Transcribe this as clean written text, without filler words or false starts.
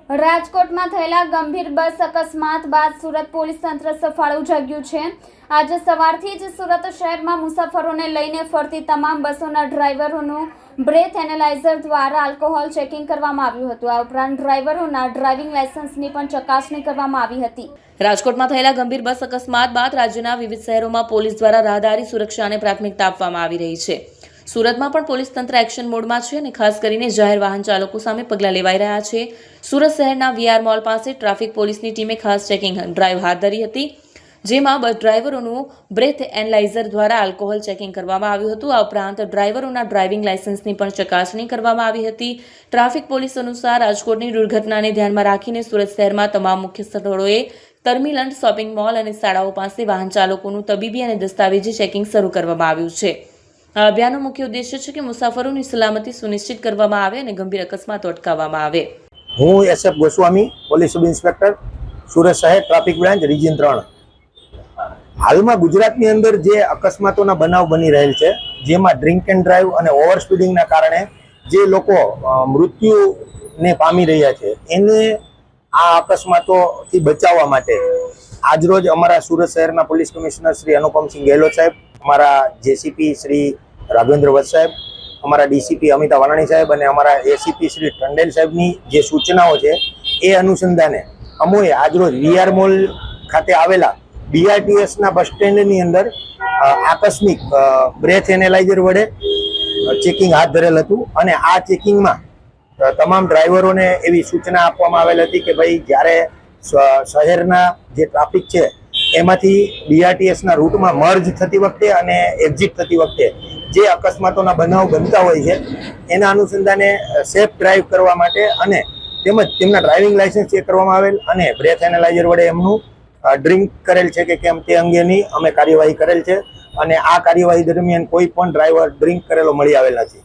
રાજકોટમાં થયેલા ગંભીર બસ અકસ્માત બાદ સુરત પોલીસ તંત્ર સફાળું જાગ્યું છે। આજે સવારથી જ સુરત શહેરમાં મુસાફરોને લઈને ફરતી તમામ બસોના ડ્રાઈવરોનું બ્રેથ એનાલાઇઝર દ્વારા આલ્કોહોલ ચેકિંગ કરવામાં આવ્યું હતું। આ ઉપરાંત ડ્રાઈવરોના ડ્રાઇવિંગ લાયસન્સની પણ ચકાસણી કરવામાં આવી હતી। રાજકોટમાં થયેલા ગંભીર બસ અકસ્માત બાદ રાજ્યના વિવિધ શહેરોમાં પોલીસ દ્વારા રાહદારી સુરક્ષાને પ્રાથમિકતા આપવામાં આવી રહી છે। સુરતમાં પણ પોલીસ તંત્ર એક્શન મોડમાં છે અને ખાસ કરીને જાહેર વાહન ચાલકો સામે પગલાં લેવાઈ રહ્યા છે। સુરત શહેરના વીઆર મોલ પાસે ટ્રાફિક પોલીસની ટીમે ખાસ ચેકિંગ ડ્રાઈવ હાથ ધરી હતી, જેમાં બસ ડ્રાઈવરોનું બ્રેથ એનાલાઇઝર દ્વારા આલ્કોહોલ ચેકિંગ કરવામાં આવ્યું હતું। આ ઉપરાંત ડ્રાઈવરોના ડ્રાઇવિંગ લાયસન્સની પણ ચકાસણી કરવામાં આવી હતી। ટ્રાફિક પોલીસ અનુસાર રાજકોટની દુર્ઘટનાને ધ્યાનમાં રાખીને સુરત શહેરમાં તમામ મુખ્ય સ્થળોએ ટર્મિનલ, શોપિંગ મોલ અને શાળાઓ પાસે વાહન ચાલકોનું તબીબી અને દસ્તાવેજી ચેકિંગ શરૂ કરવામાં આવ્યું છે। આ અભિયાનનો મુખ્ય ઉદ્દેશ્ય છે કે મુસાફરોની સલામતી સુનિશ્ચિત કરવામાં આવે અને ગંભીર અકસ્માતો અટકાવવામાં આવે। હું SF Goswami, police sub inspector, Surat શહેર ટ્રાફિક બ્રાન્ચ રિજિયન 3। હાલમાં ગુજરાતની અંદર જે અકસ્માતોના બનાવ બની રહેલ છે, જેમાં ડ્રિંક એન્ડ ડ્રાઈવ અને ઓવર સ્પીડિંગના કારણે જે લોકો મૃત્યુને પામી રહ્યા છે, એને આ અકસ્માતોથી બચાવવા માટે આજરોજ અમારા સુરત શહેરના પોલીસ કમિશનર શ્રી અનુપમસિંહ ગેહલોત સાહેબ, અમારા જેસીપી શ્રી રાઘવેન્દ્ર વત્સ સાહેબ, અમારા ડીસીપી અમિતા વાનાણી સાહેબ અને અમારા એસીપી શ્રી ટંડેલ સાહેબની જે સૂચનાઓ છે એ અનુસંધાને અમોએ આજરોજ વીઆર મોલ ખાતે આવેલા બીઆરટીએસના બસ સ્ટેન્ડની અંદર આકસ્મિક બ્રેથ એનાલાઇઝર વડે ચેકિંગ હાથ ધરેલ હતું અને આ ચેકિંગમાં તમામ ડ્રાઈવરોને એવી સૂચના આપવામાં આવેલ હતી કે ભાઈ જ્યારે શહેરના જે ટ્રાફિક છે એમાંથી બીઆરટીએસના રૂટમાં મર્જ થતી વખતે અને એક્ઝિટ થતી વખતે જે અકસ્માતોના બનાવ બનતા હોય છે એના અનુસંધાને સેફ ડ્રાઈવ કરવા માટે અને તેમજ તેમના ડ્રાઇવિંગ લાયસન્સ ચેક કરવામાં આવેલ અને બ્રેથ એનાલાઇઝર વડે એમનું ડ્રિંક કરેલ છે કે કેમ તે અંગેની અમે કાર્યવાહી કરેલ છે અને આ કાર્યવાહી દરમિયાન કોઈ પણ ડ્રાઈવર ડ્રિંક કરેલો મળી આવેલ નથી।